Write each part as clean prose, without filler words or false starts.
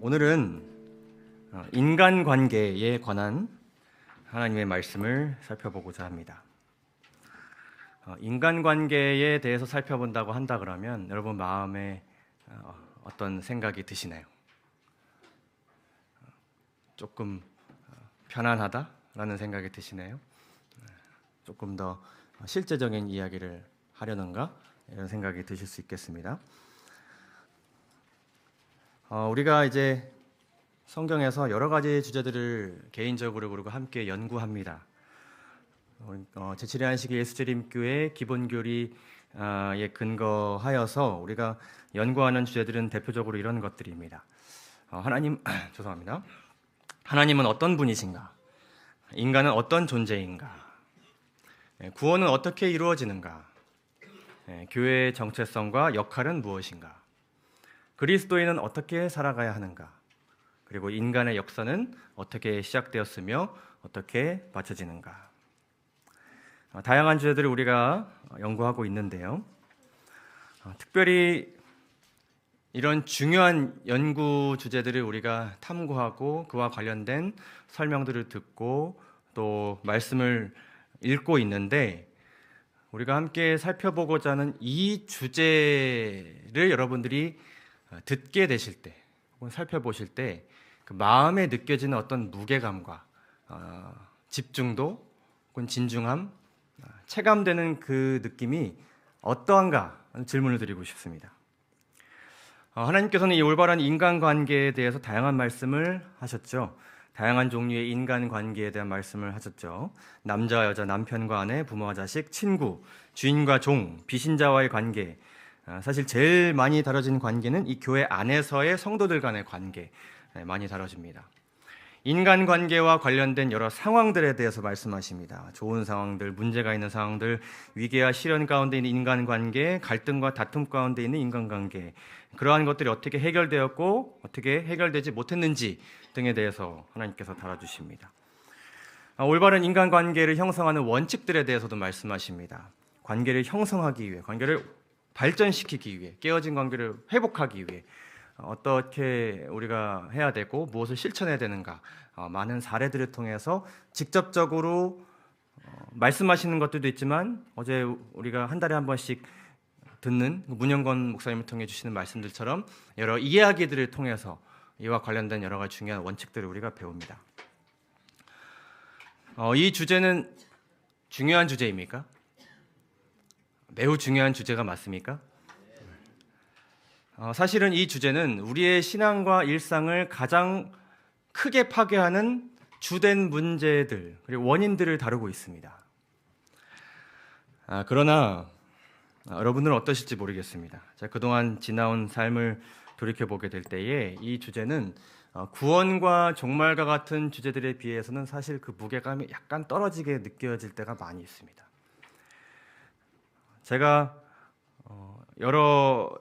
오늘은 인간관계에 관한 하나님의 말씀을 살펴보고자 합니다. 인간관계에 대해서 살펴본다고 한다 그러면 여러분 마음에 어떤 생각이 드시나요? 조금 편안하다라는 생각이 드시나요? 조금 더 실제적인 이야기를 하려는가? 이런 생각이 드실 수 있겠습니다. 우리가 이제 성경에서 여러 가지 주제들을 개인적으로 그리고 함께 연구합니다. 제7회 안식일 예수재림교회 기본교리에 근거하여서 우리가 연구하는 주제들은 대표적으로 이런 것들입니다. 죄송합니다. 하나님은 어떤 분이신가? 인간은 어떤 존재인가? 구원은 어떻게 이루어지는가? 교회의 정체성과 역할은 무엇인가? 그리스도인은 어떻게 살아가야 하는가? 그리고 인간의 역사는 어떻게 시작되었으며 어떻게 마쳐지는가? 다양한 주제들을 우리가 연구하고 있는데요. 특별히 이런 중요한 연구 주제들을 우리가 탐구하고 그와 관련된 설명들을 듣고 또 말씀을 읽고 있는데 우리가 함께 살펴보고자 하는 이 주제를 여러분들이 듣게 되실 때 혹은 살펴보실 때 그 마음에 느껴지는 어떤 무게감과 집중도 혹은 진중함, 체감되는 그 느낌이 어떠한가 하는 질문을 드리고 싶습니다. 하나님께서는 이 올바른 인간관계에 대해서 다양한 말씀을 하셨죠. 다양한 종류의 인간관계에 대한 말씀을 하셨죠. 남자와 여자, 남편과 아내, 부모와 자식, 친구, 주인과 종, 비신자와의 관계. 사실 제일 많이 다뤄진 관계는 이 교회 안에서의 성도들 간의 관계 많이 다뤄집니다. 인간관계와 관련된 여러 상황들에 대해서 말씀하십니다. 좋은 상황들, 문제가 있는 상황들, 위기와 시련 가운데 있는 인간관계, 갈등과 다툼 가운데 있는 인간관계, 그러한 것들이 어떻게 해결되었고 어떻게 해결되지 못했는지 등에 대해서 하나님께서 다뤄주십니다. 올바른 인간관계를 형성하는 원칙들에 대해서도 말씀하십니다. 관계를 형성하기 위해, 관계를 발전시키기 위해, 깨어진 관계를 회복하기 위해 어떻게 우리가 해야 되고 무엇을 실천해야 되는가, 많은 사례들을 통해서 직접적으로 말씀하시는 것들도 있지만 어제 우리가 한 달에 한 번씩 듣는 문영건 목사님을 통해 주시는 말씀들처럼 여러 이야기들을 통해서 이와 관련된 여러 가지 중요한 원칙들을 우리가 배웁니다. 이 주제는 중요한 주제입니까? 매우 중요한 주제가 맞습니까? 사실은 이 주제는 우리의 신앙과 일상을 가장 크게 파괴하는 주된 문제들 그리고 원인들을 다루고 있습니다. 그러나 여러분들은 어떠실지 모르겠습니다. 제가 그동안 지나온 삶을 돌이켜보게 될 때에 이 주제는 구원과 종말과 같은 주제들에 비해서는 사실 그 무게감이 약간 떨어지게 느껴질 때가 많이 있습니다. 제가 여러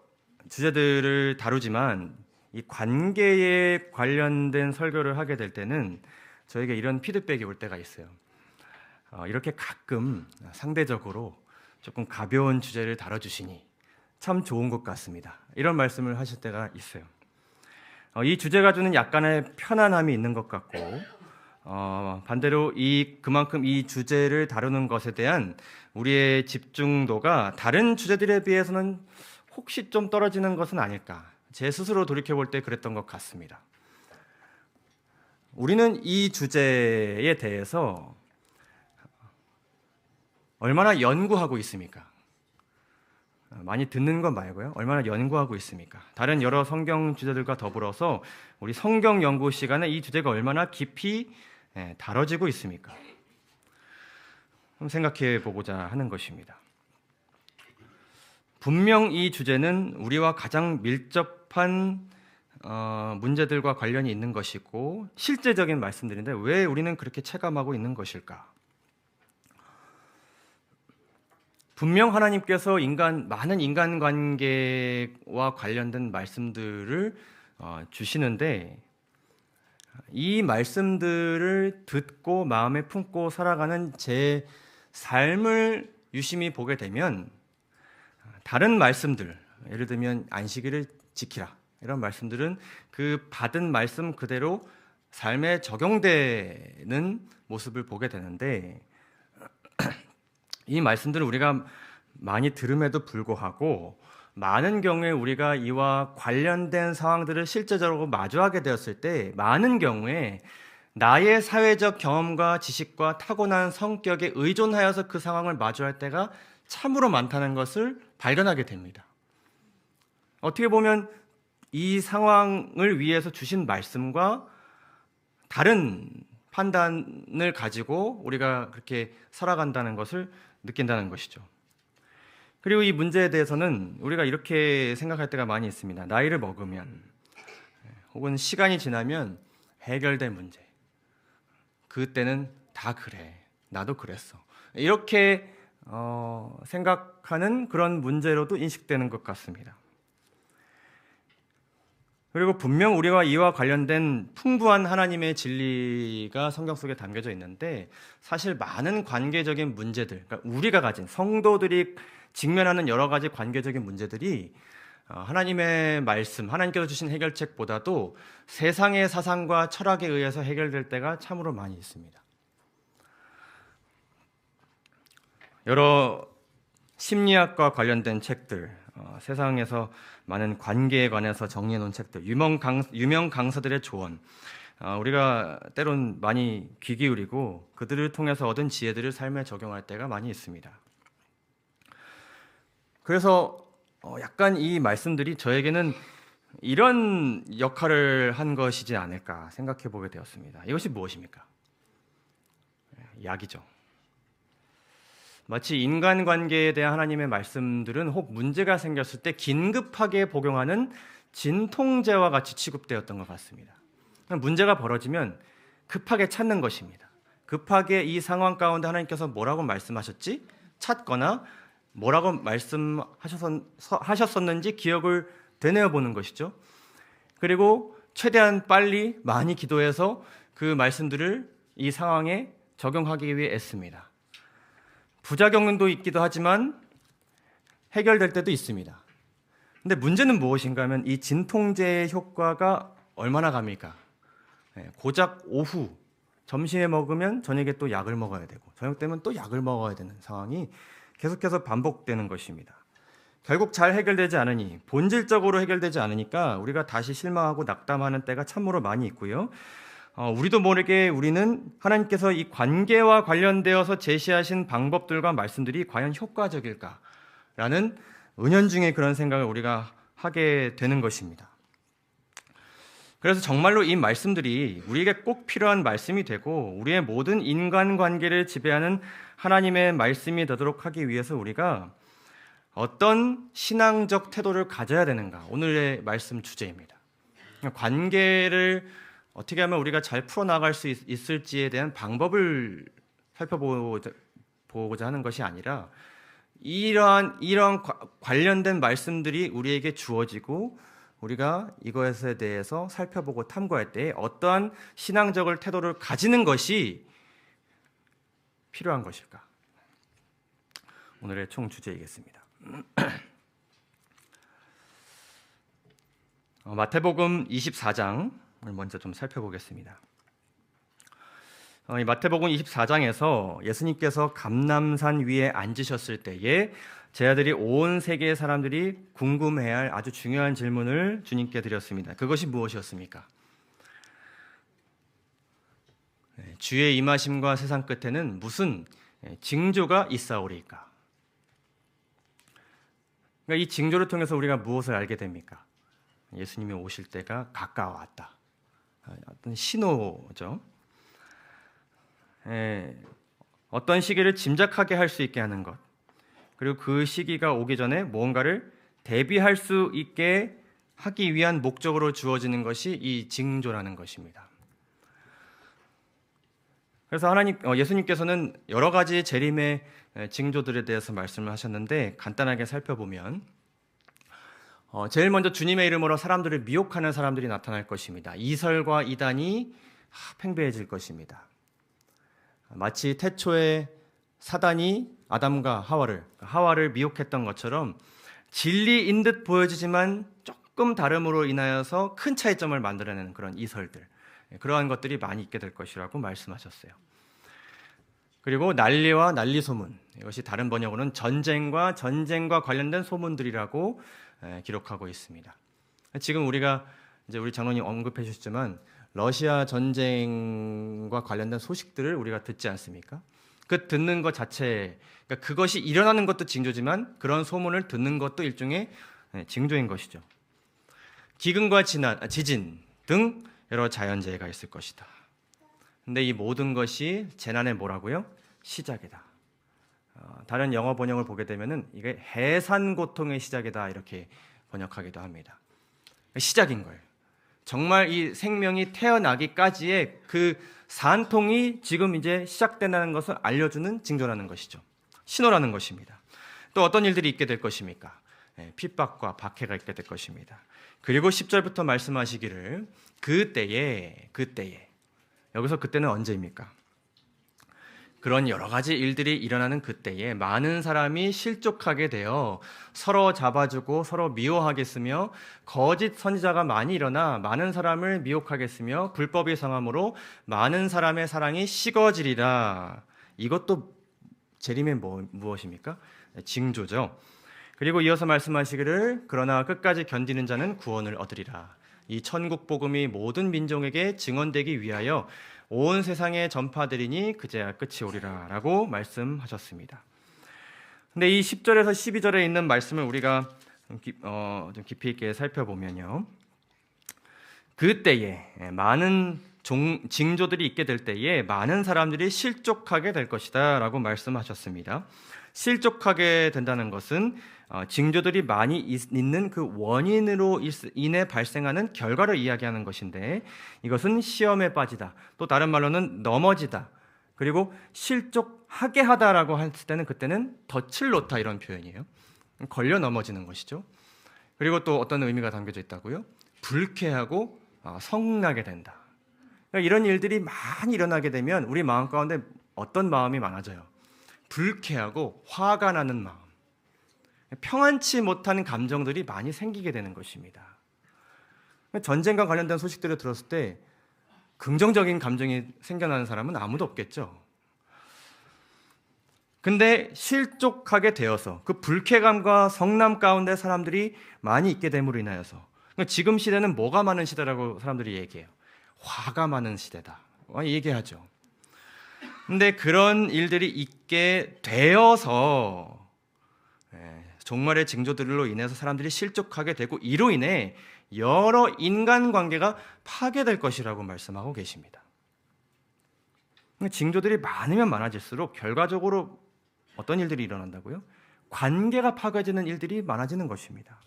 주제들을 다루지만 이 관계에 관련된 설교를 하게 될 때는 저에게 이런 피드백이 올 때가 있어요. 이렇게 가끔 상대적으로 조금 가벼운 주제를 다뤄주시니 참 좋은 것 같습니다. 이런 말씀을 하실 때가 있어요. 이 주제가 주는 약간의 편안함이 있는 것 같고 반대로 그만큼 이 주제를 다루는 것에 대한 우리의 집중도가 다른 주제들에 비해서는 혹시 좀 떨어지는 것은 아닐까, 제 스스로 돌이켜볼 때 그랬던 것 같습니다. 우리는 이 주제에 대해서 얼마나 연구하고 있습니까? 많이 듣는 것 말고요, 얼마나 연구하고 있습니까? 다른 여러 성경 주제들과 더불어서 우리 성경 연구 시간에 이 주제가 얼마나 깊이 다뤄지고 있습니까? 생각해 보고자 하는 것입니다. 분명 이 주제는 우리와 가장 밀접한 문제들과 관련이 있는 것이고 실제적인 말씀들인데 왜 우리는 그렇게 체감하고 있는 것일까? 분명 하나님께서 많은 인간관계와 관련된 말씀들을 주시는데 이 말씀들을 듣고 마음에 품고 살아가는 제 삶을 유심히 보게 되면 다른 말씀들, 예를 들면 안식일을 지키라 이런 말씀들은 그 받은 말씀 그대로 삶에 적용되는 모습을 보게 되는데, 이 말씀들을 우리가 많이 들음에도 불구하고 많은 경우에 우리가 이와 관련된 상황들을 실제적으로 마주하게 되었을 때 많은 경우에 나의 사회적 경험과 지식과 타고난 성격에 의존하여서 그 상황을 마주할 때가 참으로 많다는 것을 발견하게 됩니다. 어떻게 보면 이 상황을 위해서 주신 말씀과 다른 판단을 가지고 우리가 그렇게 살아간다는 것을 느낀다는 것이죠. 그리고 이 문제에 대해서는 우리가 이렇게 생각할 때가 많이 있습니다. 나이를 먹으면 혹은 시간이 지나면 해결될 문제, 그때는 다 그래, 나도 그랬어, 이렇게 생각하는 그런 문제로도 인식되는 것 같습니다. 그리고 분명 우리가 이와 관련된 풍부한 하나님의 진리가 성경 속에 담겨져 있는데, 사실 많은 관계적인 문제들, 그러니까 우리가 가진 성도들이 직면하는 여러 가지 관계적인 문제들이 하나님의 말씀, 하나님께서 주신 해결책보다도 세상의 사상과 철학에 의해서 해결될 때가 참으로 많이 있습니다. 여러 심리학과 관련된 책들, 세상에서 많은 관계에 관해서 정리해 놓은 책들, 유명 강사들의 조언, 우리가 때론 많이 귀 기울이고 그들을 통해서 얻은 지혜들을 삶에 적용할 때가 많이 있습니다. 그래서 약간 이 말씀들이 저에게는 이런 역할을 한 것이지 않을까 생각해 보게 되었습니다. 이것이 무엇입니까? 약이죠. 마치 인간관계에 대한 하나님의 말씀들은 혹 문제가 생겼을 때 긴급하게 복용하는 진통제와 같이 취급되었던 것 같습니다. 문제가 벌어지면 급하게 찾는 것입니다. 급하게 이 상황 가운데 하나님께서 뭐라고 말씀하셨지? 찾거나 뭐라고 말씀하셨었는지 기억을 되뇌어 보는 것이죠. 그리고 최대한 빨리 많이 기도해서 그 말씀들을 이 상황에 적용하기 위해 애씁니다. 부작용도 있기도 하지만 해결될 때도 있습니다. 근데 문제는 무엇인가 하면 이 진통제의 효과가 얼마나 갑니까? 고작 오후 점심에 먹으면 저녁에 또 약을 먹어야 되고, 저녁 되면 또 약을 먹어야 되는 상황이 계속해서 반복되는 것입니다. 결국 잘 해결되지 않으니, 본질적으로 해결되지 않으니까 우리가 다시 실망하고 낙담하는 때가 참으로 많이 있고요. 우리도 모르게 우리는 하나님께서 이 관계와 관련되어서 제시하신 방법들과 말씀들이 과연 효과적일까라는 은연중에 그런 생각을 우리가 하게 되는 것입니다. 그래서 정말로 이 말씀들이 우리에게 꼭 필요한 말씀이 되고 우리의 모든 인간관계를 지배하는 하나님의 말씀이 되도록 하기 위해서 우리가 어떤 신앙적 태도를 가져야 되는가, 오늘의 말씀 주제입니다. 관계를 어떻게 하면 우리가 잘 풀어나갈 수 있을지에 대한 방법을 살펴보고자 하는 것이 아니라, 이러한 관련된 말씀들이 우리에게 주어지고 우리가 이것에 대해서 살펴보고 탐구할 때 어떠한 신앙적 태도를 가지는 것이 필요한 것일까? 오늘의 총 주제이겠습니다. 마태복음 24장을 먼저 좀 살펴보겠습니다. 이 마태복음 24장에서 예수님께서 감람산 위에 앉으셨을 때에 제자들이 온 세계의 사람들이 궁금해할 아주 중요한 질문을 주님께 드렸습니다. 그것이 무엇이었습니까? 주의 임하심과 세상 끝에는 무슨 징조가 있사오리까? 그러니까 이 징조를 통해서 우리가 무엇을 알게 됩니까? 예수님이 오실 때가 가까워왔다. 어떤 신호죠. 어떤 시기를 짐작하게 할 수 있게 하는 것, 그리고 그 시기가 오기 전에 무언가를 대비할 수 있게 하기 위한 목적으로 주어지는 것이 이 징조라는 것입니다. 그래서 예수님께서는 여러 가지 재림의 징조들에 대해서 말씀을 하셨는데, 간단하게 살펴보면 제일 먼저 주님의 이름으로 사람들을 미혹하는 사람들이 나타날 것입니다. 이설과 이단이 팽배해질 것입니다. 마치 태초에 사단이 아담과 하와를 미혹했던 것처럼 진리인 듯 보여지지만 조금 다름으로 인하여서 큰 차이점을 만들어내는 그런 이설들, 그러한 것들이 많이 있게 될 것이라고 말씀하셨어요. 그리고 난리와 난리 소문, 이것이 다른 번역으로는 전쟁과 관련된 소문들이라고 기록하고 있습니다. 지금 우리가 이제 우리 장로님 언급해 주셨지만 러시아 전쟁과 관련된 소식들을 우리가 듣지 않습니까? 그 듣는 것 자체, 그러니까 그것이 일어나는 것도 징조지만 그런 소문을 듣는 것도 일종의 징조인 것이죠. 기근과 지진 등 여러 자연재해가 있을 것이다. 근데 이 모든 것이 재난의 뭐라고요? 시작이다. 다른 영어 번역을 보게 되면은 이게 해산 고통의 시작이다 이렇게 번역하기도 합니다. 시작인 거예요. 정말 이 생명이 태어나기까지의 그 산통이 지금 이제 시작된다는 것을 알려주는 징조라는 것이죠. 신호라는 것입니다. 또 어떤 일들이 있게 될 것입니까? 핍박과 박해가 있게 될 것입니다. 그리고 10절부터 말씀하시기를 그때에 여기서 그때는 언제입니까? 그런 여러 가지 일들이 일어나는 그때에 많은 사람이 실족하게 되어 서로 잡아주고 서로 미워하겠으며 거짓 선지자가 많이 일어나 많은 사람을 미혹하겠으며 불법이 성함으로 많은 사람의 사랑이 식어지리라. 이것도 재림의 무엇입니까? 징조죠. 그리고 이어서 말씀하시기를 그러나 끝까지 견디는 자는 구원을 얻으리라. 이 천국 복음이 모든 민족에게 증언되기 위하여 온 세상에 전파되리니 그제야 끝이 오리라 라고 말씀하셨습니다. 근데 이 10절에서 12절에 있는 말씀을 우리가 좀 깊이 있게 살펴보면요, 그때에 많은 징조들이 있게 될 때에 많은 사람들이 실족하게 될 것이다 라고 말씀하셨습니다. 실족하게 된다는 것은 징조들이 많이 있는 그 원인으로 인해 발생하는 결과를 이야기하는 것인데, 이것은 시험에 빠지다, 또 다른 말로는 넘어지다, 그리고 실족하게 하다라고 했을 때는 그때는 덫을 놓다 이런 표현이에요. 걸려 넘어지는 것이죠. 그리고 또 어떤 의미가 담겨져 있다고요? 불쾌하고 성나게 된다. 그러니까 이런 일들이 많이 일어나게 되면 우리 마음 가운데 어떤 마음이 많아져요? 불쾌하고 화가 나는 마음, 평안치 못한 감정들이 많이 생기게 되는 것입니다. 전쟁과 관련된 소식들을 들었을 때 긍정적인 감정이 생겨나는 사람은 아무도 없겠죠. 근데 실족하게 되어서 그 불쾌감과 성남 가운데 사람들이 많이 있게 됨으로 인하여서, 지금 시대는 뭐가 많은 시대라고 사람들이 얘기해요? 화가 많은 시대다 얘기하죠. 근데 그런 일들이 있게 되어서 종말의 징조들로 인해서 사람들이 실족하게 되고 이로 인해 여러 인간관계가 파괴될 것이라고 말씀하고 계십니다. 징조들이 많으면 많아질수록 결과적으로 어떤 일들이 일어난다고요? 관계가 파괴되는 일들이 많아지는 것입니다.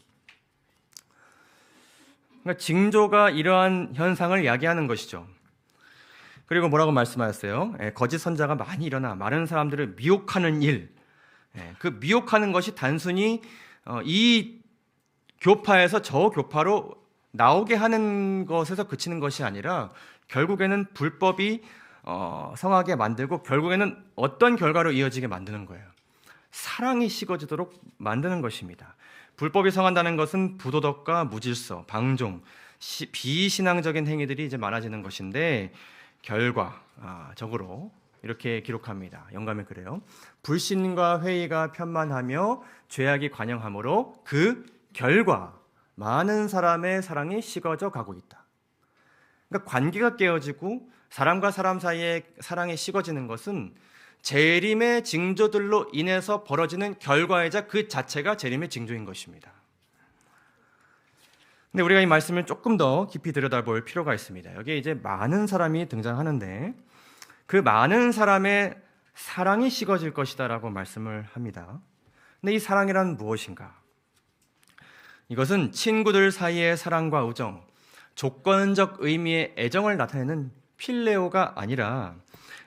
그러니까 징조가 이러한 현상을 야기하는 것이죠. 그리고 뭐라고 말씀하셨어요? 거짓 선자가 많이 일어나 많은 사람들을 미혹하는 일, 그 미혹하는 것이 단순히 이 교파에서 저 교파로 나오게 하는 것에서 그치는 것이 아니라 결국에는 불법이 성하게 만들고 결국에는 어떤 결과로 이어지게 만드는 거예요. 사랑이 식어지도록 만드는 것입니다. 불법이 성한다는 것은 부도덕과 무질서, 방종, 비신앙적인 행위들이 이제 많아지는 것인데, 결과적으로 이렇게 기록합니다. 영감에 그래요. 불신과 회의가 편만하며 죄악이 관영하므로 그 결과 많은 사람의 사랑이 식어져 가고 있다. 그러니까 관계가 깨어지고 사람과 사람 사이의 사랑이 식어지는 것은 재림의 징조들로 인해서 벌어지는 결과이자 그 자체가 재림의 징조인 것입니다. 근데 우리가 이 말씀을 조금 더 깊이 들여다볼 필요가 있습니다. 여기에 이제 많은 사람이 등장하는데 그 많은 사람의 사랑이 식어질 것이다라고 말씀을 합니다. 근데 이 사랑이란 무엇인가? 이것은 친구들 사이의 사랑과 우정, 조건적 의미의 애정을 나타내는 필레오가 아니라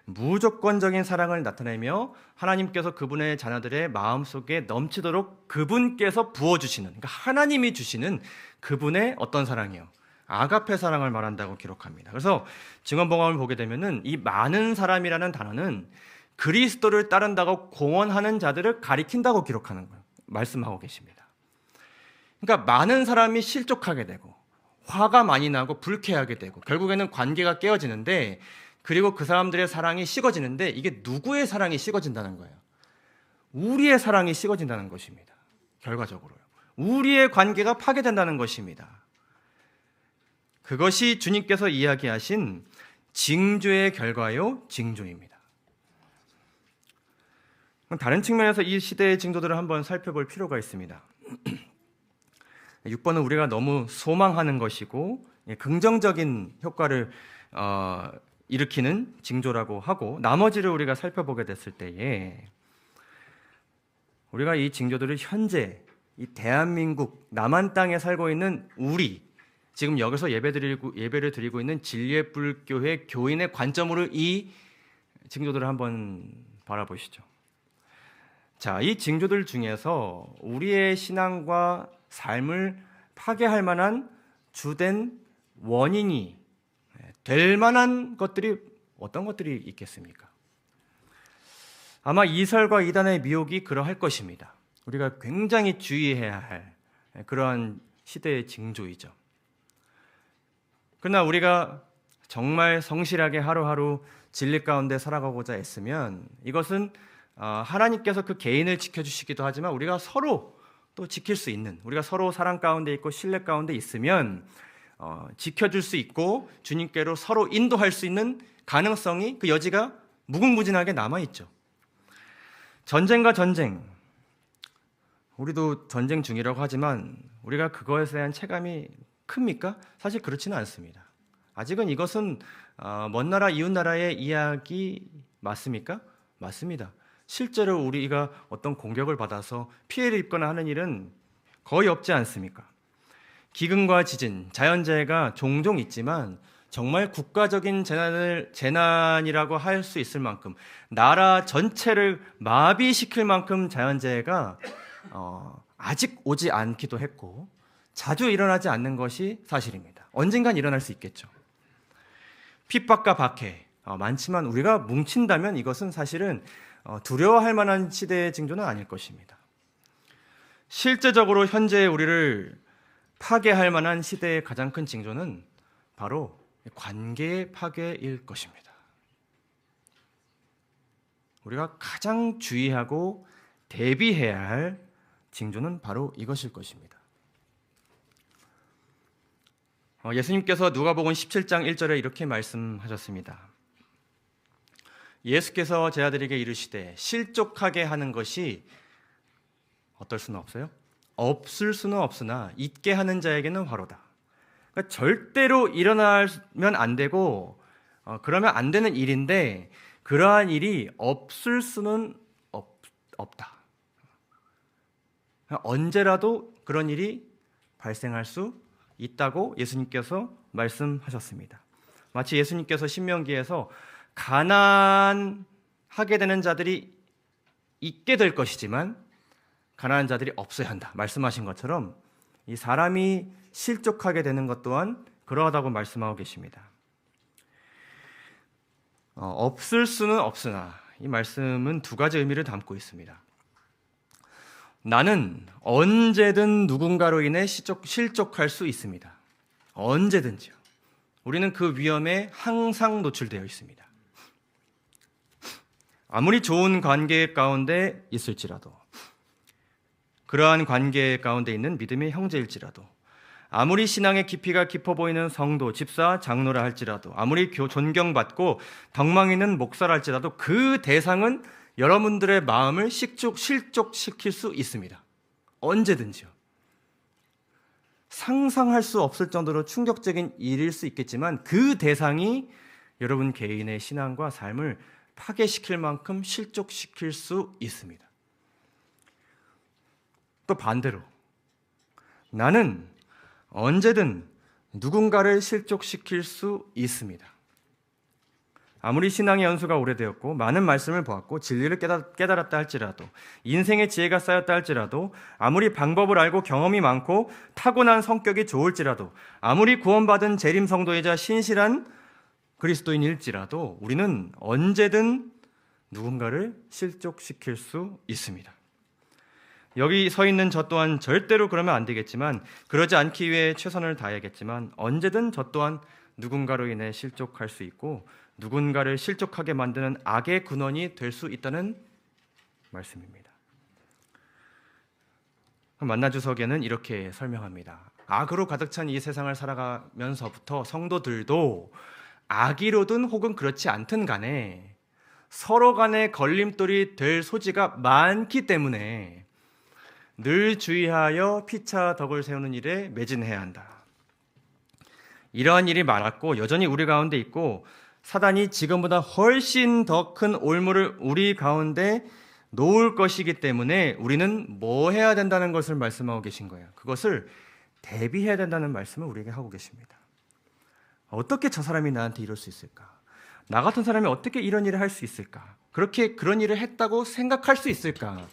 무조건적인 사랑을 나타내며 하나님께서 그분의 자녀들의 마음속에 넘치도록 그분께서 부어주시는, 그러니까 하나님이 주시는 그분의 어떤 사랑이요? 아가페 사랑을 말한다고 기록합니다. 그래서 증언복음을 보게 되면은 이 많은 사람이라는 단어는 그리스도를 따른다고 공언하는 자들을 가리킨다고 기록하는 거예요. 말씀하고 계십니다. 그러니까 많은 사람이 실족하게 되고 화가 많이 나고 불쾌하게 되고 결국에는 관계가 깨어지는데, 그리고 그 사람들의 사랑이 식어지는데, 이게 누구의 사랑이 식어진다는 거예요? 우리의 사랑이 식어진다는 것입니다. 결과적으로요. 우리의 관계가 파괴된다는 것입니다. 그것이 주님께서 이야기하신 징조의 결과요, 징조입니다. 다른 측면에서 이 시대의 징조들을 한번 살펴볼 필요가 있습니다. 6번은 우리가 너무 소망하는 것이고 긍정적인 효과를 일으키는 징조라고 하고, 나머지를 우리가 살펴보게 됐을 때에 우리가 이 징조들을 현재 이 대한민국 남한 땅에 살고 있는 우리, 지금 여기서 예배를 드리고 있는 진리의 불교회 교인의 관점으로 이 징조들을 한번 바라보시죠. 자, 이 징조들 중에서 우리의 신앙과 삶을 파괴할 만한 주된 원인이 될 만한 것들이 어떤 것들이 있겠습니까? 아마 이설과 이단의 미혹이 그러할 것입니다. 우리가 굉장히 주의해야 할 그러한 시대의 징조이죠. 그러나 우리가 정말 성실하게 하루하루 진리 가운데 살아가고자 했으면 이것은 하나님께서 그 개인을 지켜주시기도 하지만 우리가 서로 또 지킬 수 있는, 우리가 서로 사랑 가운데 있고 신뢰 가운데 있으면 지켜줄 수 있고 주님께로 서로 인도할 수 있는 가능성이, 그 여지가 무궁무진하게 남아있죠. 전쟁과 전쟁, 우리도 전쟁 중이라고 하지만 우리가 그것에 대한 체감이 큽니까? 사실 그렇지는 않습니다. 아직은 이것은 먼 나라 이웃 나라의 이야기 맞습니까? 맞습니다. 실제로 우리가 어떤 공격을 받아서 피해를 입거나 하는 일은 거의 없지 않습니까? 기근과 지진, 자연재해가 종종 있지만 정말 국가적인 재난이라고 할 수 있을 만큼, 나라 전체를 마비시킬 만큼 자연재해가 아직 오지 않기도 했고 자주 일어나지 않는 것이 사실입니다. 언젠간 일어날 수 있겠죠. 핍박과 박해 많지만 우리가 뭉친다면 이것은 사실은 두려워할 만한 시대의 징조는 아닐 것입니다. 실제적으로 현재 우리를 파괴할 만한 시대의 가장 큰 징조는 바로 관계의 파괴일 것입니다. 우리가 가장 주의하고 대비해야 할 징조는 바로 이것일 것입니다. 예수님께서 누가복음 17장 1절에 이렇게 말씀하셨습니다. 예수께서 제 아들에게 이르시되 실족하게 하는 것이 어떨 수는 없어요? 없을 수는 없으나 있게 하는 자에게는 화로다. 그러니까 절대로 일어나면 안 되고 그러면 안 되는 일인데 그러한 일이 없을 수는 없다. 언제라도 그런 일이 발생할 수 있다고 예수님께서 말씀하셨습니다. 마치 예수님께서 신명기에서 가난하게 되는 자들이 있게 될 것이지만 가난한 자들이 없어야 한다 말씀하신 것처럼 이 사람이 실족하게 되는 것 또한 그러하다고 말씀하고 계십니다. 없을 수는 없으나 이 말씀은 두 가지 의미를 담고 있습니다. 나는 언제든 누군가로 인해 실족할 수 있습니다. 언제든지요. 우리는 그 위험에 항상 노출되어 있습니다. 아무리 좋은 관계 가운데 있을지라도, 그러한 관계 가운데 있는 믿음의 형제일지라도, 아무리 신앙의 깊이가 깊어 보이는 성도, 집사, 장로라 할지라도, 아무리 존경받고 덕망 있는 목사라 할지라도 그 대상은 여러분들의 마음을 실족시킬 수 있습니다. 언제든지요. 상상할 수 없을 정도로 충격적인 일일 수 있겠지만 그 대상이 여러분 개인의 신앙과 삶을 파괴시킬 만큼 실족시킬 수 있습니다. 또 반대로 나는 언제든 누군가를 실족시킬 수 있습니다. 아무리 신앙의 연수가 오래되었고 많은 말씀을 보았고 진리를 깨달았다 할지라도, 인생의 지혜가 쌓였다 할지라도, 아무리 방법을 알고 경험이 많고 타고난 성격이 좋을지라도, 아무리 구원받은 재림 성도이자 신실한 그리스도인일지라도 우리는 언제든 누군가를 실족시킬 수 있습니다. 여기 서 있는 저 또한 절대로 그러면 안 되겠지만, 그러지 않기 위해 최선을 다해야겠지만, 언제든 저 또한 누군가로 인해 실족할 수 있고 누군가를 실족하게 만드는 악의 근원이 될 수 있다는 말씀입니다. 만나주석에는 이렇게 설명합니다. 악으로 가득 찬 이 세상을 살아가면서부터 성도들도 악이로든 혹은 그렇지 않든 간에 서로 간에 걸림돌이 될 소지가 많기 때문에 늘 주의하여 피차 덕을 세우는 일에 매진해야 한다. 이러한 일이 많았고 여전히 우리 가운데 있고, 사단이 지금보다 훨씬 더 큰 올무를 우리 가운데 놓을 것이기 때문에 우리는 뭐 해야 된다는 것을 말씀하고 계신 거예요. 그것을 대비해야 된다는 말씀을 우리에게 하고 계십니다. 어떻게 저 사람이 나한테 이럴 수 있을까? 나 같은 사람이 어떻게 이런 일을 할 수 있을까? 그렇게 그런 일을 했다고 생각할 수 있을까?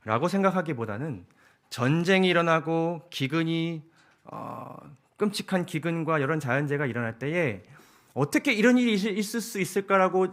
라고 생각하기보다는 전쟁이 일어나고 기근이 끔찍한 기근과 이런 자연재해가 일어날 때에 어떻게 이런 일이 있을 수 있을까라고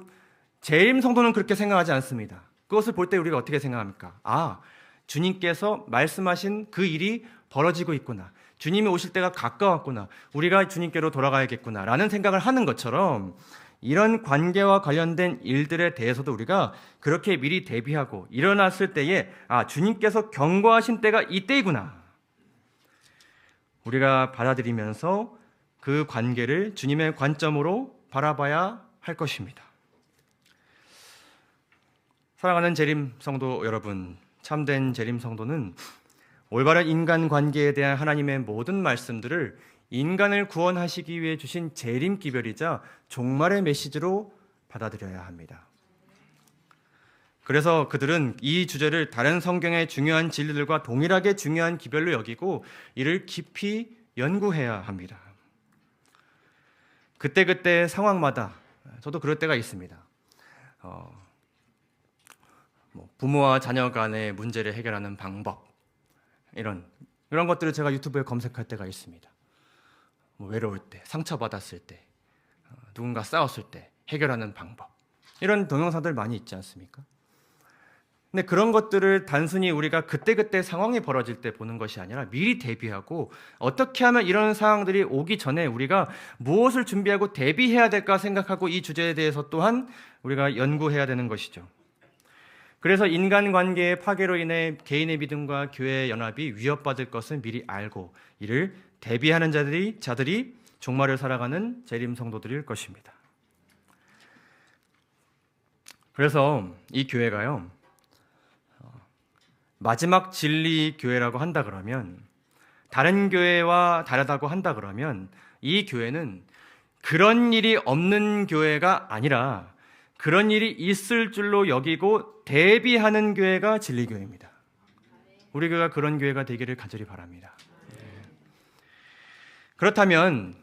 재림 성도는 그렇게 생각하지 않습니다. 그것을 볼 때 우리가 어떻게 생각합니까? 아, 주님께서 말씀하신 그 일이 벌어지고 있구나. 주님이 오실 때가 가까웠구나. 우리가 주님께로 돌아가야겠구나 라는 생각을 하는 것처럼, 이런 관계와 관련된 일들에 대해서도 우리가 그렇게 미리 대비하고 일어났을 때에 아, 주님께서 경고하신 때가 이때이구나. 우리가 받아들이면서 그 관계를 주님의 관점으로 바라봐야 할 것입니다. 사랑하는 재림 성도 여러분, 참된 재림 성도는 올바른 인간 관계에 대한 하나님의 모든 말씀들을 인간을 구원하시기 위해 주신 재림 기별이자 종말의 메시지로 받아들여야 합니다. 그래서 그들은 이 주제를 다른 성경의 중요한 진리들과 동일하게 중요한 기별로 여기고 이를 깊이 연구해야 합니다. 그때그때 상황마다, 저도 그럴 때가 있습니다. 부모와 자녀 간의 문제를 해결하는 방법, 이런 것들을 제가 유튜브에 검색할 때가 있습니다. 외로울 때, 상처받았을 때, 누군가 싸웠을 때 해결하는 방법, 이런 동영상들 많이 있지 않습니까? 근데 그런 것들을 단순히 우리가 그때그때 상황이 벌어질 때 보는 것이 아니라 미리 대비하고 어떻게 하면 이런 상황들이 오기 전에 우리가 무엇을 준비하고 대비해야 될까 생각하고 이 주제에 대해서 또한 우리가 연구해야 되는 것이죠. 그래서 인간관계의 파괴로 인해 개인의 믿음과 교회의 연합이 위협받을 것을 미리 알고 이를 대비하는 자들이 종말을 살아가는 재림 성도들일 것입니다. 그래서 이 교회가요, 마지막 진리 교회라고 한다 그러면, 다른 교회와 다르다고 한다 그러면 이 교회는 그런 일이 없는 교회가 아니라 그런 일이 있을 줄로 여기고 대비하는 교회가 진리 교회입니다. 우리 교회가 그런 교회가 되기를 간절히 바랍니다. 그렇다면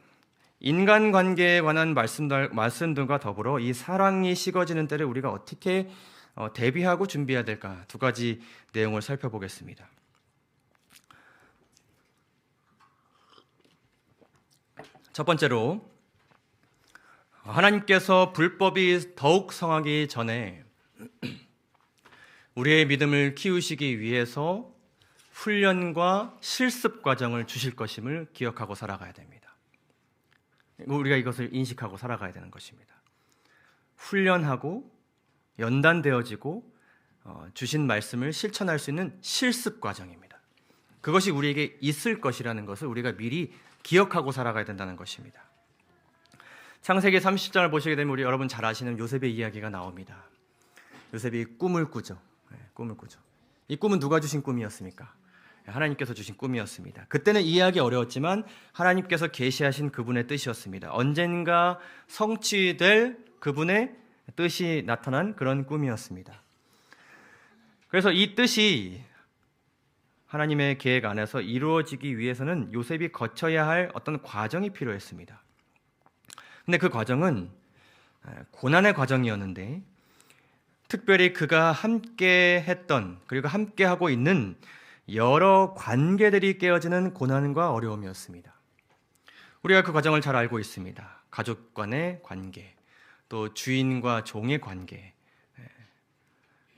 인간관계에 관한 말씀들과 더불어 이 사랑이 식어지는 때를 우리가 어떻게 대비하고 준비해야 될까? 두 가지 내용을 살펴보겠습니다. 첫 번째로, 하나님께서 불법이 더욱 성하기 전에 우리의 믿음을 키우시기 위해서 훈련과 실습 과정을 주실 것임을 기억하고 살아가야 됩니다. 우리가 이것을 인식하고 살아가야 되는 것입니다. 훈련하고 연단되어지고 주신 말씀을 실천할 수 있는 실습 과정입니다. 그것이 우리에게 있을 것이라는 것을 우리가 미리 기억하고 살아가야 된다는 것입니다. 창세기 30장을 보시게 되면 우리 여러분 잘 아시는 요셉의 이야기가 나옵니다. 요셉이 꿈을 꾸죠. 꿈을 꾸죠. 이 꿈은 누가 주신 꿈이었습니까? 하나님께서 주신 꿈이었습니다. 그때는 이해하기 어려웠지만 하나님께서 계시하신 그분의 뜻이었습니다. 언젠가 성취될 그분의 뜻이 나타난 그런 꿈이었습니다. 그래서 이 뜻이 하나님의 계획 안에서 이루어지기 위해서는 요셉이 거쳐야 할 어떤 과정이 필요했습니다. 근데 그 과정은 고난의 과정이었는데 특별히 그가 함께 했던 그리고 함께 하고 있는 여러 관계들이 깨어지는 고난과 어려움이었습니다. 우리가 그 과정을 잘 알고 있습니다. 가족 간의 관계, 또 주인과 종의 관계,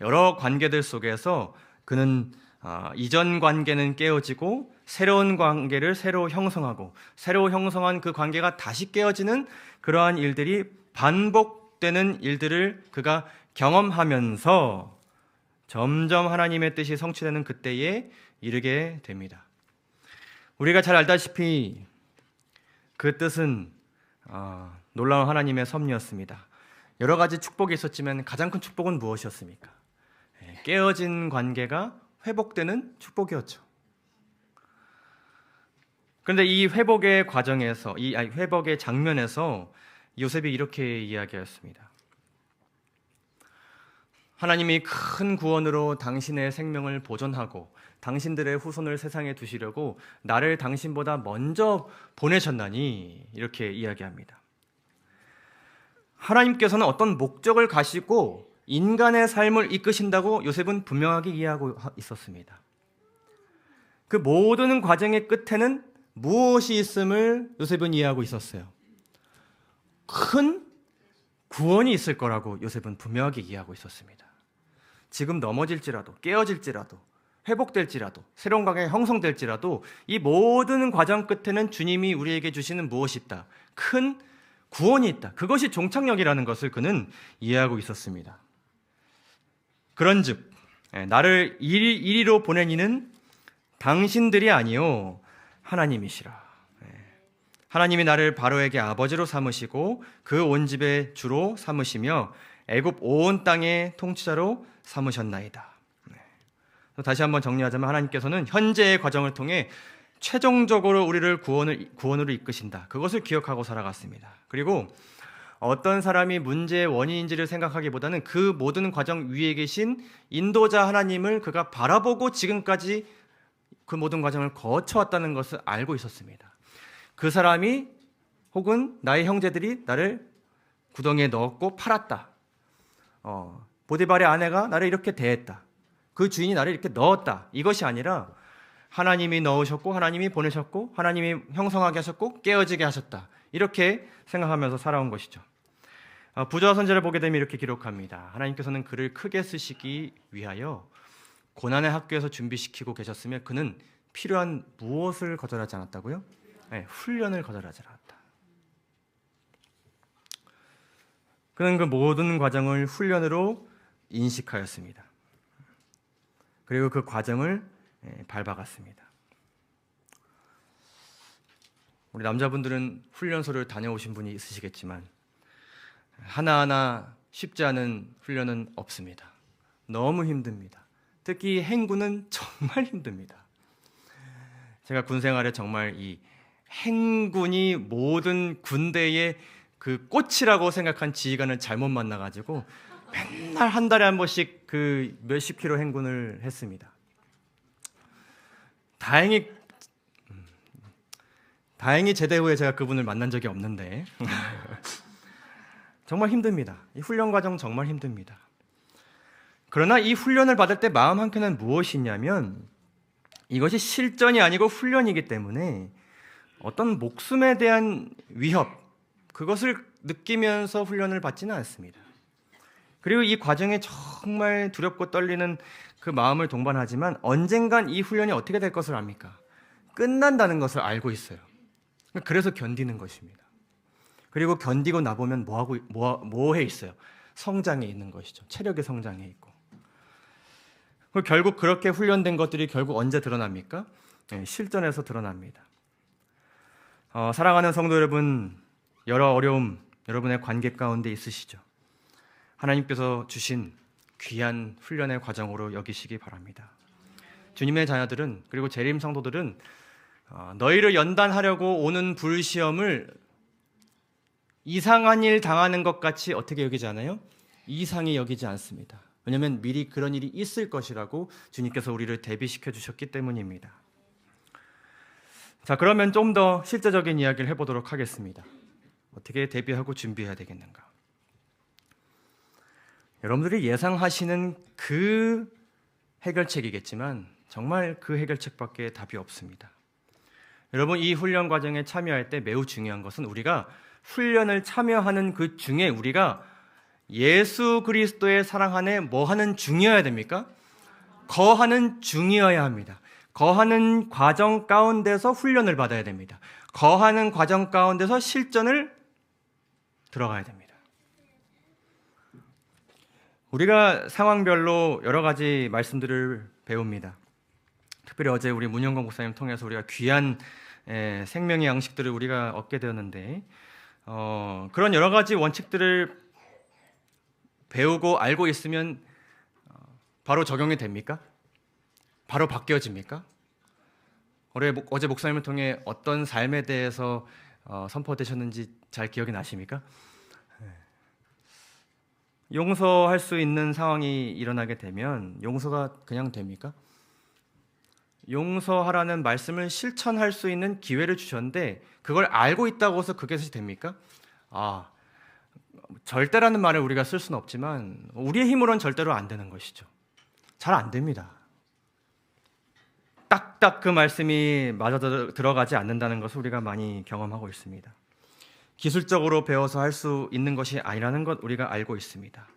여러 관계들 속에서 그는 이전 관계는 깨어지고 새로운 관계를 새로 형성하고 새로 형성한 그 관계가 다시 깨어지는 그러한 일들이 반복되는 일들을 그가 경험하면서 점점 하나님의 뜻이 성취되는 그때에 이르게 됩니다. 우리가 잘 알다시피 그 뜻은 놀라운 하나님의 섭리였습니다. 여러 가지 축복이 있었지만 가장 큰 축복은 무엇이었습니까? 깨어진 관계가 회복되는 축복이었죠. 그런데 이 회복의 과정에서, 회복의 장면에서 요셉이 이렇게 이야기했습니다. 하나님이 큰 구원으로 당신의 생명을 보존하고 당신들의 후손을 세상에 두시려고 나를 당신보다 먼저 보내셨나니, 이렇게 이야기합니다. 하나님께서는 어떤 목적을 가지고 인간의 삶을 이끄신다고 요셉은 분명하게 이해하고 있었습니다. 그 모든 과정의 끝에는 무엇이 있음을 요셉은 이해하고 있었어요. 큰 구원이 있을 거라고 요셉은 분명하게 이해하고 있었습니다. 지금 넘어질지라도, 깨어질지라도, 회복될지라도, 새로운 관계가 형성될지라도 이 모든 과정 끝에는 주님이 우리에게 주시는 무엇이 있다. 큰 구원이 있다. 그것이 종착역이라는 것을 그는 이해하고 있었습니다. 그런즉 나를 이리로 보낸 이는 당신들이 아니요 하나님이시라. 하나님이 나를 바로에게 아버지로 삼으시고 그 온 집의 주로 삼으시며 애굽 온 땅의 통치자로 삼으셨나이다. 다시 한번 정리하자면 하나님께서는 현재의 과정을 통해 최종적으로 우리를 구원으로 이끄신다. 그것을 기억하고 살아갔습니다. 그리고 어떤 사람이 문제의 원인인지를 생각하기보다는 그 모든 과정 위에 계신 인도자 하나님을 그가 바라보고 지금까지 그 모든 과정을 거쳐왔다는 것을 알고 있었습니다. 그 사람이 혹은 나의 형제들이 나를 구덩이에 넣었고 팔았다. 보디발의 아내가 나를 이렇게 대했다. 그 주인이 나를 이렇게 넣었다. 이것이 아니라 하나님이 넣으셨고 하나님이 보내셨고 하나님이 형성하게 하셨고 깨어지게 하셨다. 이렇게 생각하면서 살아온 것이죠. 부조와 선지자를 보게 되면 이렇게 기록합니다. 하나님께서는 그를 크게 쓰시기 위하여 고난의 학교에서 준비시키고 계셨으며 그는 필요한 무엇을 거절하지 않았다고요? 훈련을 거절하지 않았다. 그는 그 모든 과정을 훈련으로 인식하였습니다. 그리고 그 과정을 밟아갔습니다. 우리 남자분들은 훈련소를 다녀오신 분이 있으시겠지만 하나하나 쉽지 않은 훈련은 없습니다. 너무 힘듭니다. 특히 행군은 정말 힘듭니다. 제가 군 생활에 정말 이 행군이 모든 군대의 그 꽃이라고 생각한 지휘관을 잘못 만나가지고 맨날 한 달에 한 번씩 그 몇십 킬로 행군을 했습니다. 다행히 제대 후에 제가 그분을 만난 적이 없는데 정말 힘듭니다. 이 훈련 과정 정말 힘듭니다. 그러나 이 훈련을 받을 때 마음 한켠에는 무엇이 있냐면 이것이 실전이 아니고 훈련이기 때문에 어떤 목숨에 대한 위협, 그것을 느끼면서 훈련을 받지는 않습니다. 그리고 이 과정에 정말 두렵고 떨리는 그 마음을 동반하지만 언젠간 이 훈련이 어떻게 될 것을 압니까? 끝난다는 것을 알고 있어요. 그래서 견디는 것입니다. 그리고 견디고 나보면 뭐해 있어요? 성장해 있는 것이죠. 체력의 성장해 있고. 결국 그렇게 훈련된 것들이 결국 언제 드러납니까? 실전에서 드러납니다. 사랑하는 성도 여러분, 여러 어려움 여러분의 관계 가운데 있으시죠? 하나님께서 주신 귀한 훈련의 과정으로 여기시기 바랍니다. 주님의 자녀들은, 그리고 재림 성도들은 너희를 연단하려고 오는 불시험을 이상한 일 당하는 것 같이 어떻게 여기지 않아요? 이상히 여기지 않습니다. 왜냐하면 미리 그런 일이 있을 것이라고 주님께서 우리를 대비시켜 주셨기 때문입니다. 자, 그러면 좀 더 실제적인 이야기를 해보도록 하겠습니다. 어떻게 대비하고 준비해야 되겠는가? 여러분들이 예상하시는 그 해결책이겠지만 정말 그 해결책밖에 답이 없습니다. 여러분, 이 훈련 과정에 참여할 때 매우 중요한 것은 우리가 훈련을 참여하는 그 중에 우리가 예수 그리스도의 사랑 안에 뭐 하는 중이어야 됩니까? 거하는 중이어야 합니다. 거하는 과정 가운데서 훈련을 받아야 됩니다. 거하는 과정 가운데서 실전을 들어가야 됩니다. 우리가 상황별로 여러 가지 말씀들을 배웁니다. 특별히 어제 우리 문영건 목사님 통해서 우리가 귀한 생명의 양식들을 우리가 얻게 되었는데 그런 여러 가지 원칙들을 배우고 알고 있으면 바로 적용이 됩니까? 바로 바뀌어집니까? 어제 목사님을 통해 어떤 삶에 대해서 선포되셨는지 잘 기억이 나십니까? 용서할 수 있는 상황이 일어나게 되면 용서가 그냥 됩니까? 용서하라는 말씀을 실천할 수 있는 기회를 주셨는데 그걸 알고 있다고 해서 그것이 됩니까? 절대라는 말을 우리가 쓸 수는 없지만 우리의 힘으로는 절대로 안 되는 것이죠. 잘 안 됩니다. 딱딱 그 말씀이 맞아 들어가지 않는다는 것을 우리가 많이 경험하고 있습니다. 기술적으로 배워서 할 수 있는 것이 아니라는 것 우리가 알고 있습니다.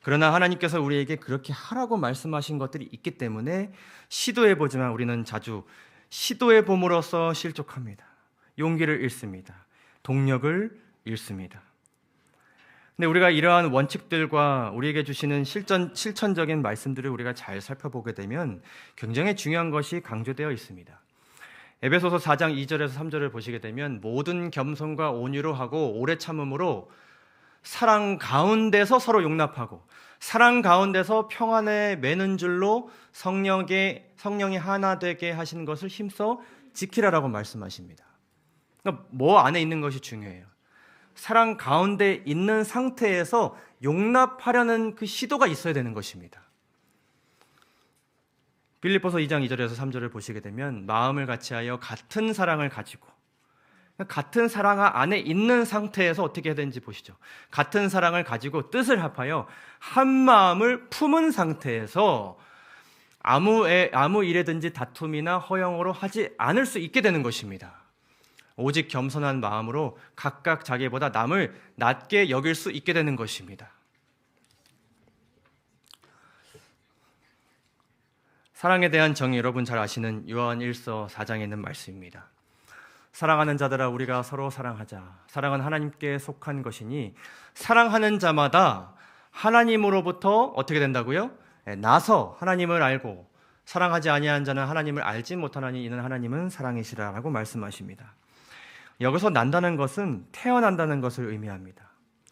그러나 하나님께서 우리에게 그렇게 하라고 말씀하신 것들이 있기 때문에 시도해보지만 우리는 자주 시도해봄으로써 실족합니다. 용기를 잃습니다. 동력을 잃습니다. 근데 우리가 이러한 원칙들과 우리에게 주시는 실천적인 말씀들을 우리가 잘 살펴보게 되면 굉장히 중요한 것이 강조되어 있습니다. 에베소서 4장 2절에서 3절을 보시게 되면 모든 겸손과 온유로 하고 오래 참음으로 사랑 가운데서 서로 용납하고 사랑 가운데서 평안에 매는 줄로 성령이 하나 되게 하신 것을 힘써 지키라라고 말씀하십니다. 그러니까 뭐 안에 있는 것이 중요해요. 사랑 가운데 있는 상태에서 용납하려는 그 시도가 있어야 되는 것입니다. 빌립보서 2장 2절에서 3절을 보시게 되면 마음을 같이하여 같은 사랑을 가지고 같은 사랑 안에 있는 상태에서 어떻게 해야 되는지 보시죠. 같은 사랑을 가지고 뜻을 합하여 한 마음을 품은 상태에서 아무 일에든지 다툼이나 허영으로 하지 않을 수 있게 되는 것입니다. 오직 겸손한 마음으로 각각 자기보다 남을 낮게 여길 수 있게 되는 것입니다. 사랑에 대한 정의 여러분 잘 아시는 요한 1서 4장에 있는 말씀입니다. 사랑하는 자들아 우리가 서로 사랑하자. 사랑은 하나님께 속한 것이니 사랑하는 자마다 하나님으로부터 어떻게 된다고요? 나서 하나님을 알고 사랑하지 아니한 자는 하나님을 알지 못하나니 이는 하나님은 사랑이시라라고 말씀하십니다. 여기서 난다는 것은 태어난다는 것을 의미합니다.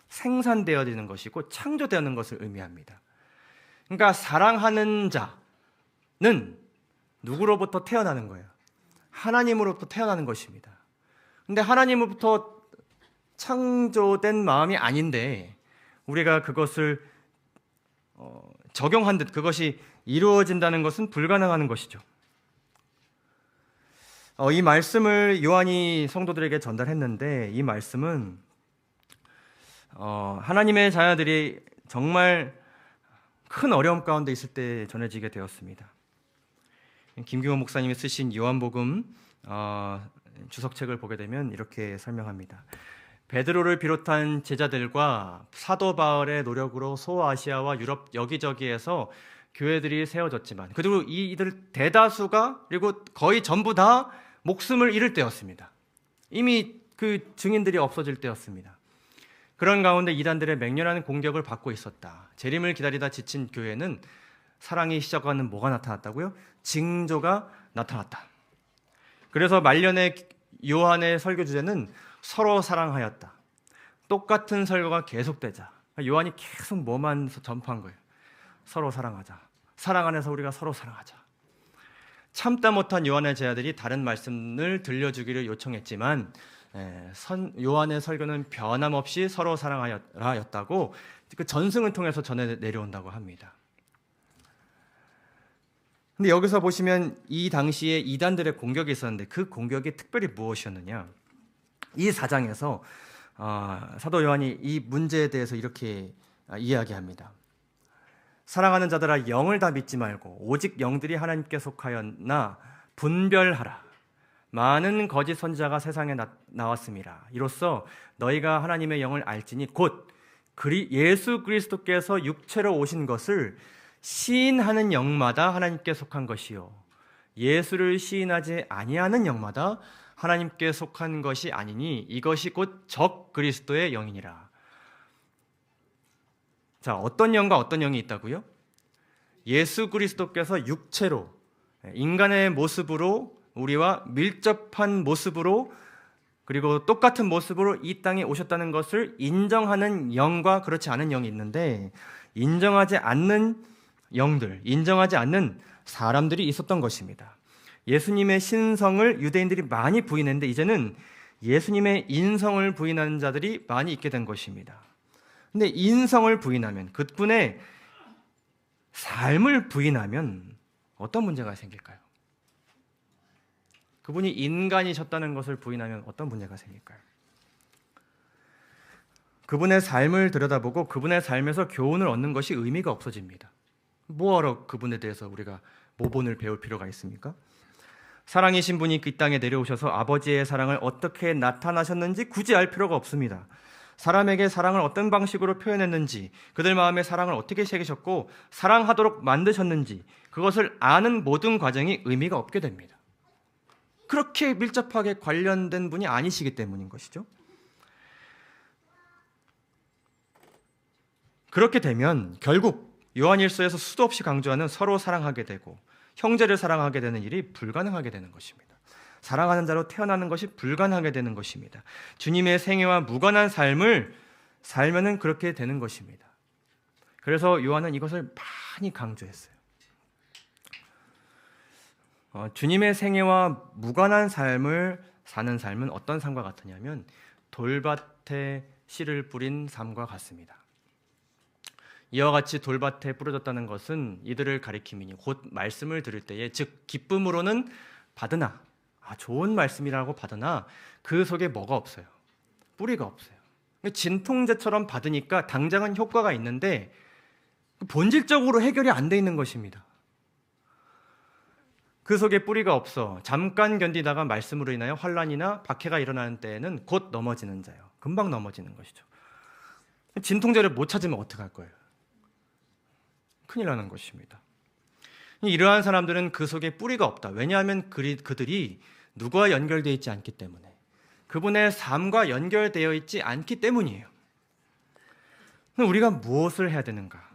생산되어지는 것이고 창조되는 것을 의미합니다. 그러니까 사랑하는 자는 누구로부터 태어나는 거예요? 하나님으로부터 태어나는 것입니다. 근데 하나님으로부터 창조된 마음이 아닌데 우리가 그것을 적용한 듯 그것이 이루어진다는 것은 불가능한 것이죠. 이 말씀을 요한이 성도들에게 전달했는데 이 말씀은 하나님의 자녀들이 정말 큰 어려움 가운데 있을 때 전해지게 되었습니다. 김규호 목사님이 쓰신 요한복음 주석책을 보게 되면 이렇게 설명합니다. 베드로를 비롯한 제자들과 사도 바울의 노력으로 소아시아와 유럽 여기저기에서 교회들이 세워졌지만 그리고 이들 대다수가 그리고 거의 전부 다 목숨을 잃을 때였습니다. 이미 그 증인들이 없어질 때였습니다. 그런 가운데 이단들의 맹렬한 공격을 받고 있었다. 재림을 기다리다 지친 교회는 사랑이 시작하는 뭐가 나타났다고요? 징조가 나타났다. 그래서 말년의 요한의 설교 주제는 서로 사랑하였다. 똑같은 설교가 계속되자 요한이 계속 뭐만 전파한 거예요? 서로 사랑하자. 사랑 안에서 우리가 서로 사랑하자. 참다 못한 요한의 제자들이 다른 말씀을 들려주기를 요청했지만 요한의 설교는 변함없이 서로 사랑하여라였다고 그 전승을 통해서 전해 내려온다고 합니다. 근데 여기서 보시면 이 당시에 이단들의 공격이 있었는데 그 공격이 특별히 무엇이었느냐? 이 4장에서 사도 요한이 이 문제에 대해서 이렇게 이야기합니다. 사랑하는 자들아 영을 다 믿지 말고 오직 영들이 하나님께 속하였나 분별하라. 많은 거짓 선지자가 세상에 나왔습니다. 이로써 너희가 하나님의 영을 알지니 곧 예수 그리스도께서 육체로 오신 것을 시인하는 영마다 하나님께 속한 것이요 예수를 시인하지 아니하는 영마다 하나님께 속한 것이 아니니 이것이 곧 적 그리스도의 영이니라. 자, 어떤 영과 어떤 영이 있다고요? 예수 그리스도께서 육체로 인간의 모습으로 우리와 밀접한 모습으로 그리고 똑같은 모습으로 이 땅에 오셨다는 것을 인정하는 영과 그렇지 않은 영이 있는데 인정하지 않는 영들, 인정하지 않는 사람들이 있었던 것입니다. 예수님의 신성을 유대인들이 많이 부인했는데 이제는 예수님의 인성을 부인하는 자들이 많이 있게 된 것입니다. 근데 인성을 부인하면 그분의 삶을 부인하면 어떤 문제가 생길까요? 그분이 인간이셨다는 것을 부인하면 어떤 문제가 생길까요? 그분의 삶을 들여다보고 그분의 삶에서 교훈을 얻는 것이 의미가 없어집니다. 뭐하러 그분에 대해서 우리가 모본을 배울 필요가 있습니까? 사랑이신 분이 이 땅에 내려오셔서 아버지의 사랑을 어떻게 나타나셨는지 굳이 알 필요가 없습니다. 사람에게 사랑을 어떤 방식으로 표현했는지, 그들 마음에 사랑을 어떻게 새기셨고 사랑하도록 만드셨는지 그것을 아는 모든 과정이 의미가 없게 됩니다. 그렇게 밀접하게 관련된 분이 아니시기 때문인 것이죠. 그렇게 되면 결국 요한일서에서 수도 없이 강조하는 서로 사랑하게 되고 형제를 사랑하게 되는 일이 불가능하게 되는 것입니다. 사랑하는 자로 태어나는 것이 불가능하게 되는 것입니다. 주님의 생애와 무관한 삶을 살면은 그렇게 되는 것입니다. 그래서 요한은 이것을 많이 강조했어요. 주님의 생애와 무관한 삶을 사는 삶은 어떤 삶과 같으냐면 돌밭에 씨를 뿌린 삶과 같습니다. 이와 같이 돌밭에 뿌려졌다는 것은 이들을 가리킴이니 곧 말씀을 들을 때에 즉 기쁨으로는 받으나 좋은 말씀이라고 받으나 그 속에 뭐가 없어요? 뿌리가 없어요. 진통제처럼 받으니까 당장은 효과가 있는데 본질적으로 해결이 안 돼 있는 것입니다. 그 속에 뿌리가 없어 잠깐 견디다가 말씀으로 인하여 환난이나 박해가 일어나는 때에는 곧 넘어지는 자요. 금방 넘어지는 것이죠. 진통제를 못 찾으면 어떡할 거예요? 큰일 나는 것입니다. 이러한 사람들은 그 속에 뿌리가 없다. 왜냐하면 그들이 누구와 연결되어 있지 않기 때문에 그분의 삶과 연결되어 있지 않기 때문이에요. 우리가 무엇을 해야 되는가?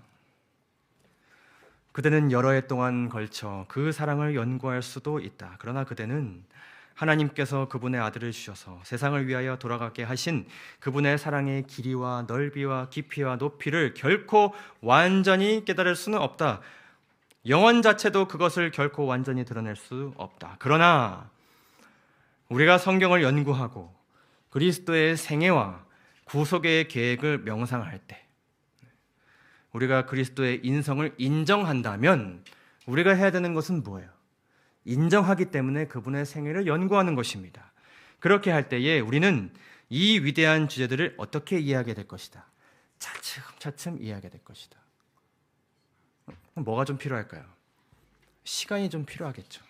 그대는 여러 해 동안 걸쳐 그 사랑을 연구할 수도 있다. 그러나 그대는 하나님께서 그분의 아들을 주셔서 세상을 위하여 돌아가게 하신 그분의 사랑의 길이와 넓이와 깊이와 높이를 결코 완전히 깨달을 수는 없다. 영혼 자체도 그것을 결코 완전히 드러낼 수 없다. 그러나 우리가 성경을 연구하고 그리스도의 생애와 구속의 계획을 명상할 때 우리가 그리스도의 인성을 인정한다면 우리가 해야 되는 것은 뭐예요? 인정하기 때문에 그분의 생애를 연구하는 것입니다. 그렇게 할 때에 우리는 이 위대한 주제들을 어떻게 이해하게 될 것이다. 차츰차츰 이해하게 될 것이다. 뭐가 좀 필요할까요? 시간이 좀 필요하겠죠.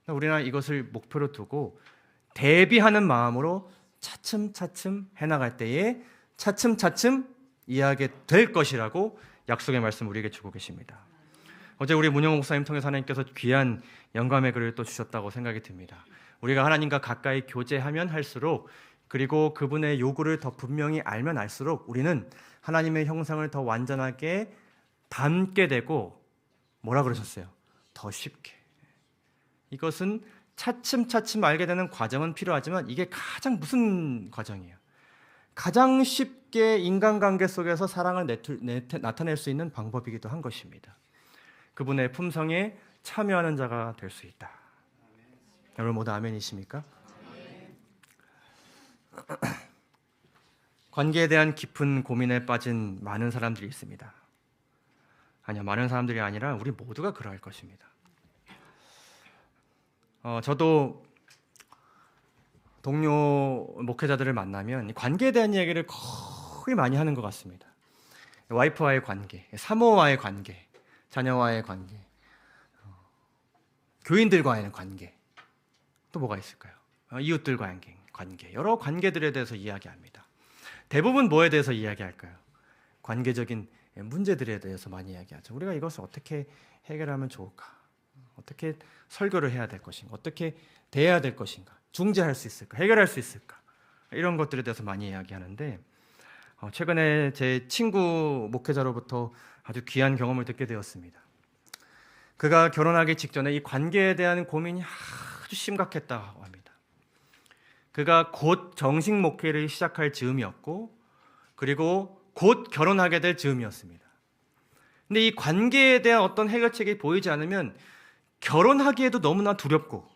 우리는 이것을 목표로 두고 대비하는 마음으로 차츰차츰 해나갈 때에 차츰차츰 이해하게 될 것이라고 약속의 말씀 우리에게 주고 계십니다. 어제 우리 문영호 목사님 통해서 하나님께서 귀한 영감의 글을 또 주셨다고 생각이 듭니다. 우리가 하나님과 가까이 교제하면 할수록 그리고 그분의 요구를 더 분명히 알면 알수록 우리는 하나님의 형상을 더 완전하게 담게 되고 뭐라 그러셨어요? 더 쉽게. 이것은 차츰차츰 알게 되는 과정은 필요하지만 이게 가장 무슨 과정이에요? 가장 쉽게 인간관계 속에서 사랑을 나타낼 수 있는 방법이기도 한 것입니다. 그분의 품성에 참여하는 자가 될 수 있다. 여러분 모두 아멘이십니까? 관계에 대한 깊은 고민에 빠진 많은 사람들이 있습니다. 아니요, 많은 사람들이 아니라 우리 모두가 그러할 것입니다. 저도 동료 목회자들을 만나면 관계에 대한 이야기를 거의 많이 하는 것 같습니다. 와이프와의 관계, 사모와의 관계, 자녀와의 관계, 교인들과의 관계, 또 뭐가 있을까요? 이웃들과의 관계, 여러 관계들에 대해서 이야기합니다. 대부분 뭐에 대해서 이야기할까요? 관계적인 문제들에 대해서 많이 이야기하죠. 우리가 이것을 어떻게 해결하면 좋을까? 어떻게 설교를 해야 될 것인가? 어떻게 대해야 될 것인가? 중재할 수 있을까? 해결할 수 있을까? 이런 것들에 대해서 많이 이야기하는데, 최근에 제 친구 목회자로부터 아주 귀한 경험을 듣게 되었습니다. 그가 결혼하기 직전에 이 관계에 대한 고민이 아주 심각했다고 합니다. 그가 곧 정식 목회를 시작할 즈음이었고, 그리고 곧 결혼하게 될 즈음이었습니다. 근데 이 관계에 대한 어떤 해결책이 보이지 않으면 결혼하기에도 너무나 두렵고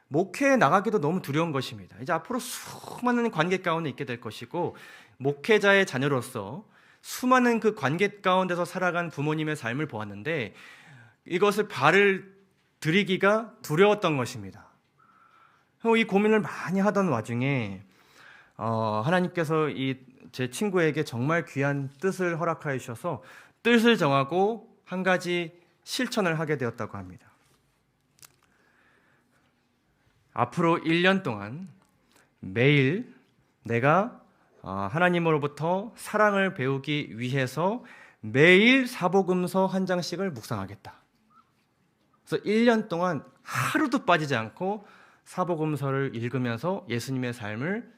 목회에 나가기도 너무 두려운 것입니다. 이제 앞으로 수많은 관계 가운데 있게 될 것이고, 목회자의 자녀로서 수많은 그 관계 가운데서 살아간 부모님의 삶을 보았는데 이것을 발을 들이기가 두려웠던 것입니다. 이 고민을 많이 하던 와중에 하나님께서 제 친구에게 정말 귀한 뜻을 허락하여 주셔서 뜻을 정하고 한 가지 실천을 하게 되었다고 합니다. 앞으로 1년 동안 매일 내가 하나님으로부터 사랑을 배우기 위해서 매일 사복음서 한 장씩을 묵상하겠다. 그래서 1년 동안 하루도 빠지지 않고 사복음서를 읽으면서 예수님의 삶을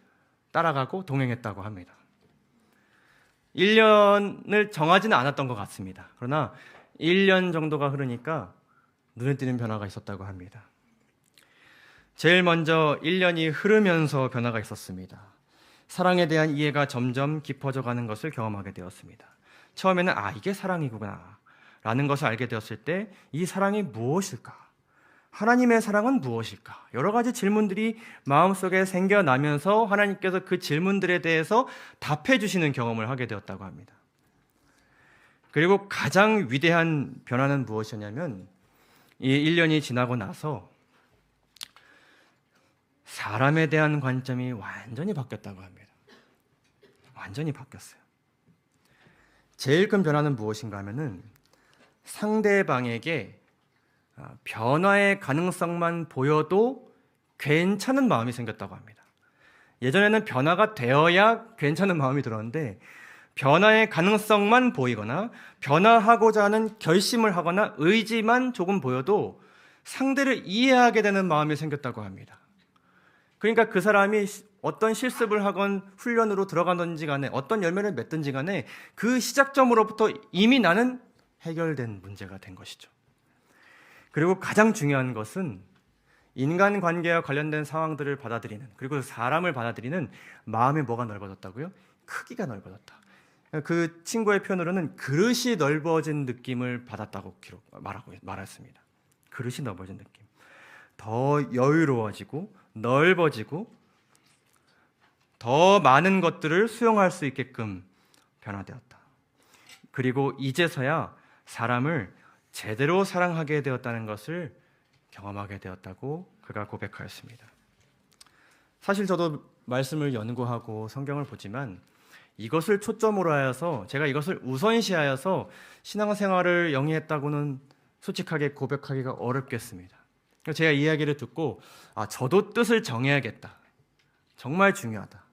따라가고 동행했다고 합니다. 1년을 정하지는 않았던 것 같습니다. 그러나 1년 정도가 흐르니까 눈에 띄는 변화가 있었다고 합니다. 제일 먼저 1년이 흐르면서 변화가 있었습니다. 사랑에 대한 이해가 점점 깊어져 가는 것을 경험하게 되었습니다. 처음에는 이게 사랑이구나 라는 것을 알게 되었을 때 이 사랑이 무엇일까? 하나님의 사랑은 무엇일까? 여러 가지 질문들이 마음속에 생겨나면서 하나님께서 그 질문들에 대해서 답해 주시는 경험을 하게 되었다고 합니다. 그리고 가장 위대한 변화는 무엇이었냐면 이 1년이 지나고 나서 사람에 대한 관점이 완전히 바뀌었다고 합니다. 완전히 바뀌었어요. 제일 큰 변화는 무엇인가 하면은 상대방에게 변화의 가능성만 보여도 괜찮은 마음이 생겼다고 합니다. 예전에는 변화가 되어야 괜찮은 마음이 들었는데 변화의 가능성만 보이거나 변화하고자 하는 결심을 하거나 의지만 조금 보여도 상대를 이해하게 되는 마음이 생겼다고 합니다. 그러니까 그 사람이 어떤 실습을 하건 훈련으로 들어가든지 간에 어떤 열매를 맺든지 간에 그 시작점으로부터 이미 나는 해결된 문제가 된 것이죠. 그리고 가장 중요한 것은 인간관계와 관련된 상황들을 받아들이는, 그리고 사람을 받아들이는 마음의 뭐가 넓어졌다고요? 크기가 넓어졌다. 그 친구의 표현으로는 그릇이 넓어진 느낌을 받았다고 말했습니다. 그릇이 넓어진 느낌. 더 여유로워지고 넓어지고 더 많은 것들을 수용할 수 있게끔 변화되었다. 그리고 이제서야 사람을 제대로 사랑하게 되었다는 것을 경험하게 되었다고 그가 고백하였습니다. 사실 저도 말씀을 연구하고 성경을 보지만 이것을 초점으로 하여서 제가 이것을 우선시하여서 신앙생활을 영위했다고는 솔직하게 고백하기가 어렵겠습니다. 제가 이야기를 듣고 저도 뜻을 정해야겠다. 정말 중요하다.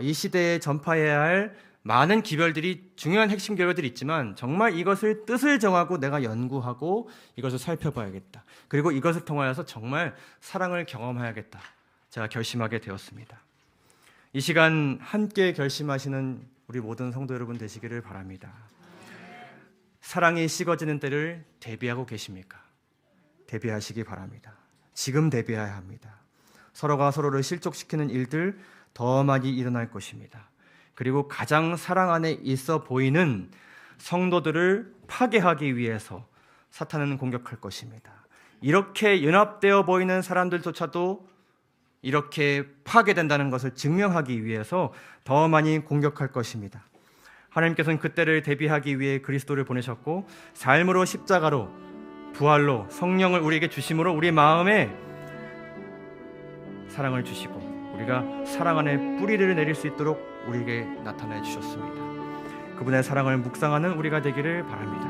이 시대에 전파해야 할 많은 기별들이, 중요한 핵심 기별들이 있지만 정말 이것을 뜻을 정하고 내가 연구하고 이것을 살펴봐야겠다. 그리고 이것을 통하여서 정말 사랑을 경험해야겠다. 제가 결심하게 되었습니다. 이 시간 함께 결심하시는 우리 모든 성도 여러분 되시기를 바랍니다. 사랑이 식어지는 때를 대비하고 계십니까? 대비하시기 바랍니다. 지금 대비해야 합니다. 서로가 서로를 실족시키는 일들 더 많이 일어날 것입니다. 그리고 가장 사랑 안에 있어 보이는 성도들을 파괴하기 위해서 사탄은 공격할 것입니다. 이렇게 연합되어 보이는 사람들조차도 이렇게 파괴된다는 것을 증명하기 위해서 더 많이 공격할 것입니다. 하나님께서는 그때를 대비하기 위해 그리스도를 보내셨고 삶으로 십자가로 부활로 성령을 우리에게 주심으로 우리 마음에 사랑을 주시고 우리가 사랑 안에 뿌리를 내릴 수 있도록 우리에게 나타내 주셨습니다. 그분의 사랑을 묵상하는 우리가 되기를 바랍니다.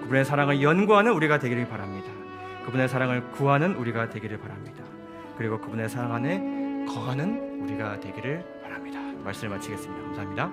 그분의 사랑을 연구하는 우리가 되기를 바랍니다. 그분의 사랑을 구하는 우리가 되기를 바랍니다. 그리고 그분의 사랑 안에 거하는 우리가 되기를 바랍니다. 말씀을 마치겠습니다. 감사합니다.